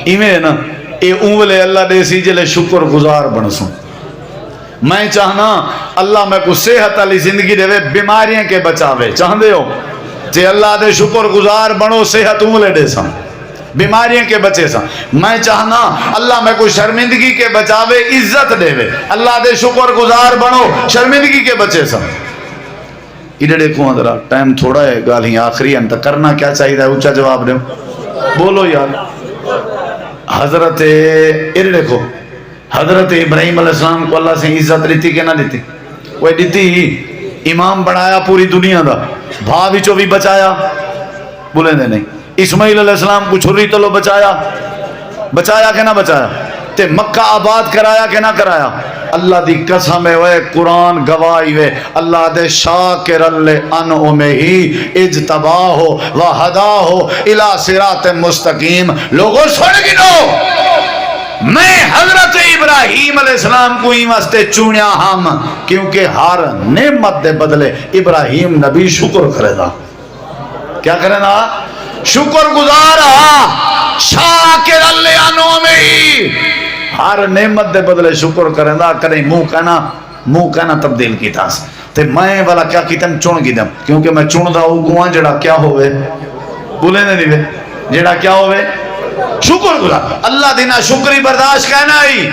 ایویں نا اے اونولے اللہ دے سی جلے شکر گزار بنسوں میں چاہنا اللہ میں کو صحت علی زندگی دے وے بیماریاں کے بچاوے چاہندے ہو جے اللہ دے شکر گزار بنو صحت لے دے سن بیماریاں کے بچے سن میں چاہنا اللہ میں کوئی شرمندگی کے بچاوے عزت دے وے اللہ دے شکر گزار بنو شرمندگی کے بچے سن ادھر دیکھو ذرا ٹائم تھوڑا ہے گالیاں آخری انت کرنا کیا چاہیے اونچا جواب دو بولو یار حضرت ادھر دیکھو حضرت ابراہیم علیہ السلام کو اللہ سے عزت دیتی کہ نہ دیتی وہ دیتی امام بنایا پوری دنیا دا بھا وچوں بھی بچایا بولے دے نہیں اسماعیل علیہ السلام کو چھری تلو بچایا کہ نہ بچایا تے مکہ آباد کرایا کہ نہ کرایا اللہ دی قسم ہے قرآن گواہی ہے اللہ دے شاکر انعم ہی اجتباہ و ہداہ الی صراط مستقیم لوگوں سن گنو میں حضرت ابراہیم علیہ السلام کو ہی واسطے چونیا ہم کیونکہ ہر نعمت دے بدلے ابراہیم نبی شکر کرے دا کیا کرے نا شکر گزارا شاکر انعم ہی ہر نعمت دے بدلے شکر کریں دا کریں منہ کہنا تبدیل کی تاس تے میں والا کیا کیتن چون کی دم کیونکہ میں چون دا گوان جڑا کیا ہوئے بولے نہیں دیوے جڑا کیا ہوئے شکر گزار اللہ دینا شکری برداشت کہنا ہی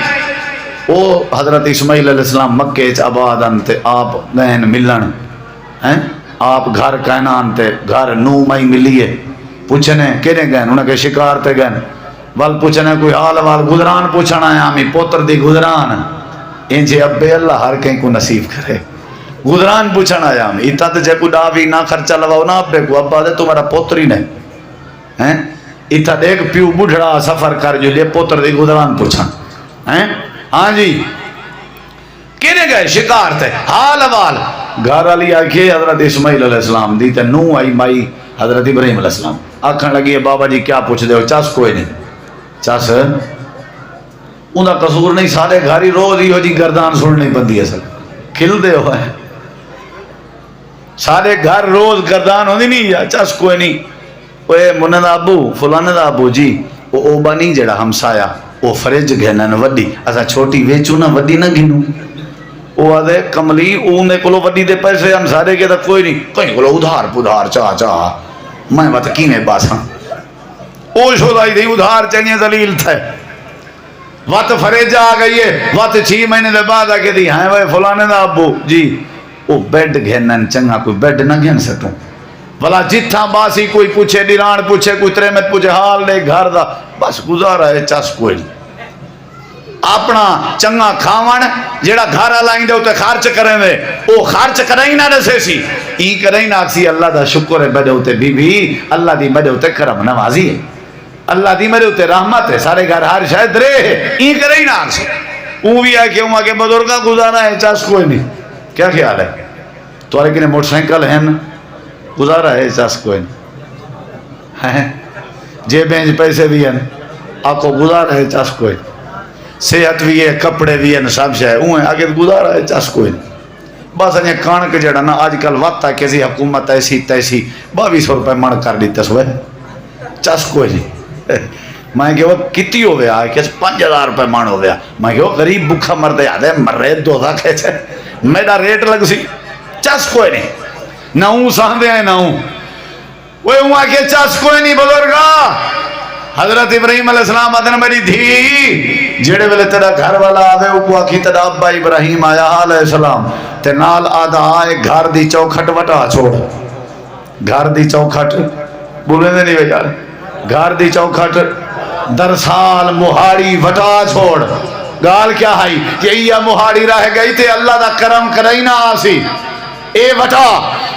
او حضرت اسماعیل علیہ السلام مکہ اچ آباد انتے آپ گئن ملن آپ گھر کہنا انتے گھر نو مائی ملیے پوچھنے کہنے گئن انہیں کہ شکار تے گئن وال پوچھنے کوئی حال وال گزران پوچھنا ہے آمی پوتر دی گزران انجھے ابے اللہ ہر کہیں کو نصیب کرے گزران پوچھنا ہے آمی اتا تے جے کو ڈاوی نہ خرچہ لواؤ نہ ابے کو ابا دے تمہارا پوتر ہی نہیں اتا دیکھ پیو بڑھڑا سفر کر جو لئے پوتر دی گزران پوچھنا ہاں جی کہنے گئے شکار تے حال وال گھر علی آکھے حضرت اسماعیل علیہ السلام دی تے نو آئی مائی حضرت ابراہیم علیہ السلام آکھن لگی ہے بابا جی کیا پوچھ دے ہو چاس کوئی نہیں چاس انہا قصور نہیں سارے گھاری روز ہی ہو جی گردان سننی بندی ہے سر کھل دے ہوا ہے سارے گھر روز گردان ہوندی نہیں یا چاس کوئی نہیں اوے منہ دا ابو فلانے دا ابو جی وہ اوبا نہیں جڑا ہمسایا وہ فریج گھنن وڈی اسا چھوٹی ویچو نہ وڈی نہ گھنو وہ آدھے کملی اونے کلو وڈی دے پیسے ہم سارے کے تک کوئی نہیں کہیں کلو ادھار پدھار چاہ میں بات کی میں باساں او شودائی تھی ادھار چنگے ذلیل تھے وقت فریجہ آ گئی ہے وقت 6 مہینے دے بعد آ کے دی ہیں وہ فلانے دا ابو جی او بیڈ گھنن چنگا کوئی بیڈ نہ گھن سکوں بلا جتھا باسی کوئی پوچھے ڈیران پوچھے کوئی تریمت پوچھے حال لے گھر دا بس گزارا ہے چاس کوئی نہیں اپنا چنگا کھاون جیڑا گھر آلائیں دے ہوتے خارچ کریں دے او خارچ کریں نہ رسے سی این کریں نہ اکسی اللہ دا شکر ہے بڑے ہوتے بی بی اللہ دی بڑے ہوتے کرم نوازی ہے اللہ دی بڑے ہوتے رحمت ہے سارے گھر ہر شاید رے ہے این کریں نہ اکسی اون بھی آئے کہ اون آگے بزرگا گزارا ہے چاس کوئی نہیں کیا خیال ہے تو آرے کنے موٹر سائیکل ہے گزارا ہے چاس کوئی نہیں جے بینج پیسے بھی ہیں آپ کو گزارا ہے چاس کوئی نہیں صحت بھی ہے کپڑے بھی ہیں سب شاہ اوہیں آگے گزارا ہے چاس کوئی نہیں بس انہیں کانک جڑا نا آج کل وقت ہے کسی حکومت ایسی تیسی 2200 روپے من کر دیتے سوئے چاس کوئی نہیں میں کہ وہ کتی ہو گیا کہ 5000 روپے من ہو گیا میں کہ وہ غریب بکھا مردے آدھے مر رہے 2000 کہتے میرا ریٹ لگ سی چاس کوئی نہیں نہ ہوں ساندے ہیں نہ ہوں وہ ہوں آگے چاس کوئی نہیں بزرگا حضرت ابراہیم علیہ السلام آدھنا میری دھی جڑے ویلے تیرا گھر والا آدھے اوپو آکھی تیرا ابا ابراہیم آیا علیہ السلام تے نال آدھا آئے گھر دی چوکھٹ وٹا چھوڑ گھر دی چوکھٹ بولے دے نہیں یار گھر دی چوکھٹ درسال مہاڑی وٹا چھوڑ گال کیا ہے کہ یہ مہاڑی رہ گئی تے اللہ دا کرم کرائی نہ آسی اے وٹا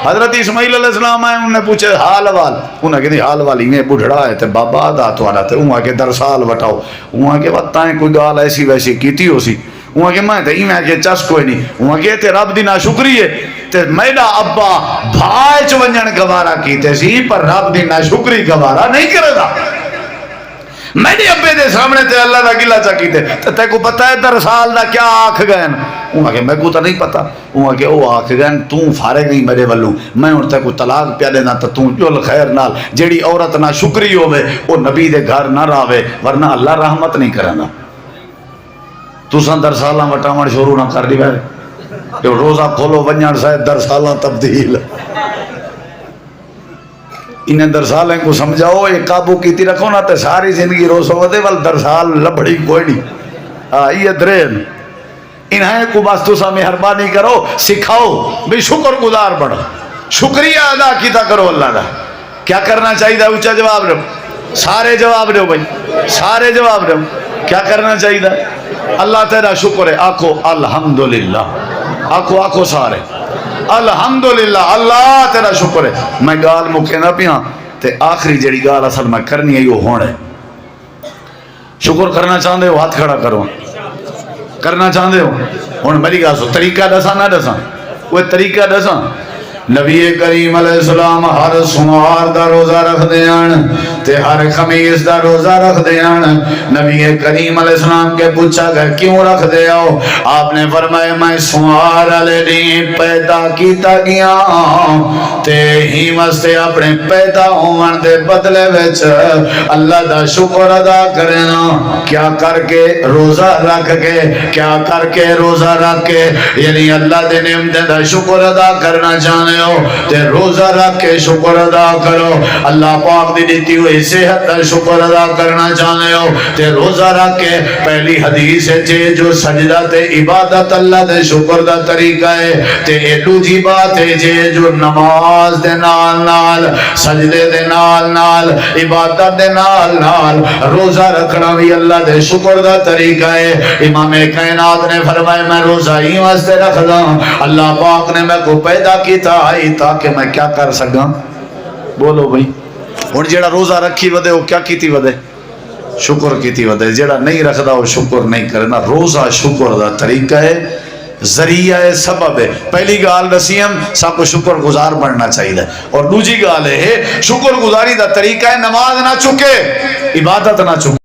حضرت اسماعیل علیہ السلام آئے انہوں نے پوچھے حال وال انہوں نے کہا حال والی میں بڑھڑا ہے تے بابا دا تو آنا تے انہوں نے کہا درسال وٹاؤ انہوں نے کہا بتائیں کوئی گال ایسی ویسی کیتی ہو سی انہوں نے کہا میں تے ایمیں کہ چس کوئی نہیں انہوں نے کہا تے رب دی ناشکری ہے تے میڈا ابا بھائی چونجن گوارا کیتے سی پر رب دی ناشکری گوارا نہیں کرے دا میڈے ابے دے سامنے تے اللہ دا گلہ چاکیتے تے کو پتہ ہے درسال دا کیا آکھ گئن انہوں کہ میں کو تا نہیں پتا انہوں کہ او آکھ گئن توں فارے گئی میرے والوں میں ان تے کو طلاق پیا دینا تا توں جل خیر نال جیڑی عورت نہ شکری ہوئے او نبی دے گھر نہ راوے ورنہ اللہ رحمت نہیں کرنا تو سن درسالاں وٹاون شروع نہ کر دی بھائی روزہ کھولو ونجان سائے درسالاں تبدیل انہیں درسالیں کو سمجھاؤ یہ قابو کیتی رکھو نا تے ساری زندگی روسو ودے وال درسال لبڑی کوئی نہیں یہ درین انہیں کو بس تو سا مہربانی کرو سکھاؤ بھی شکر گزار بڑھو شکریہ ادا کیتا کرو اللہ دا کیا کرنا چاہیے دا اونچا جواب دو سارے جواب دو بھائی سارے جواب دو کیا کرنا چاہیے دا اللہ تیرا شکر ہے آکھو الحمدللہ آکھو سارے الحمدللہ اللہ تیرا شکر ہے میں گال مکے نہ پیاں تے آخری جڑی گال اصل میں کرنی ہے یہ ہونے شکر کرنا چاہتے ہو ہاتھ کھڑا کرو کرنا چاہتے ہو ہن میری گل سو طریقہ دساں نہ دساں کوئی طریقہ دساں نبی کریم علیہ السلام ہر سوموار دا روزہ رکھ دیان تے ہر خمیس دا روزہ رکھ دیان نبی کریم علیہ السلام کے پوچھا گیا کیوں رکھ دے آؤ آپ نے فرمایا میں سوموار والے دن پیدا کیتا گیا تے ہی واسطے اپنے پیدا ہون دے بدلے وچ اللہ دا شکر ادا کرنا کیا کر کے روزہ رکھ کے کیا کر کے روزہ رکھ کے یعنی اللہ دے نعمت دا شکر ادا کرنا چاہنے تے روزہ رکھ کے شکر ادا کرو اللہ پاک دی دیتی ہوئی صحت دا شکر ادا کرنا چاہنے ہو تے روزہ رکھ کے پہلی حدیث ہے جو سجدہ تے عبادت اللہ دے شکر دا طریقہ ہے تے دوجی بات ہے جو نماز دے نال نال سجدے دے نال نال عبادت دے نال نال روزہ رکھنا بھی اللہ دے شکر دا طریقہ ہے امام کائنات نے فرمایا میں روزہ ہی واسطے رکھدا اللہ پاک نے میں کو پیدا کیتا تاکہ میں کیا کر سکاں بولو بھائی ہن جیڑا روزہ رکھی ودے وہ کیا کیتی ودے شکر کیتی ودے جیڑا نہیں رکھدا وہ شکر نہیں کرنا روزہ شکر دا طریقہ ہے ذریعہ ہے سبب ہے پہلی گال رسیم سب کو شکر گزار بننا چاہیے اور دوسری گال ہے شکر گزاری دا طریقہ ہے نماز نہ چکے عبادت نہ چکے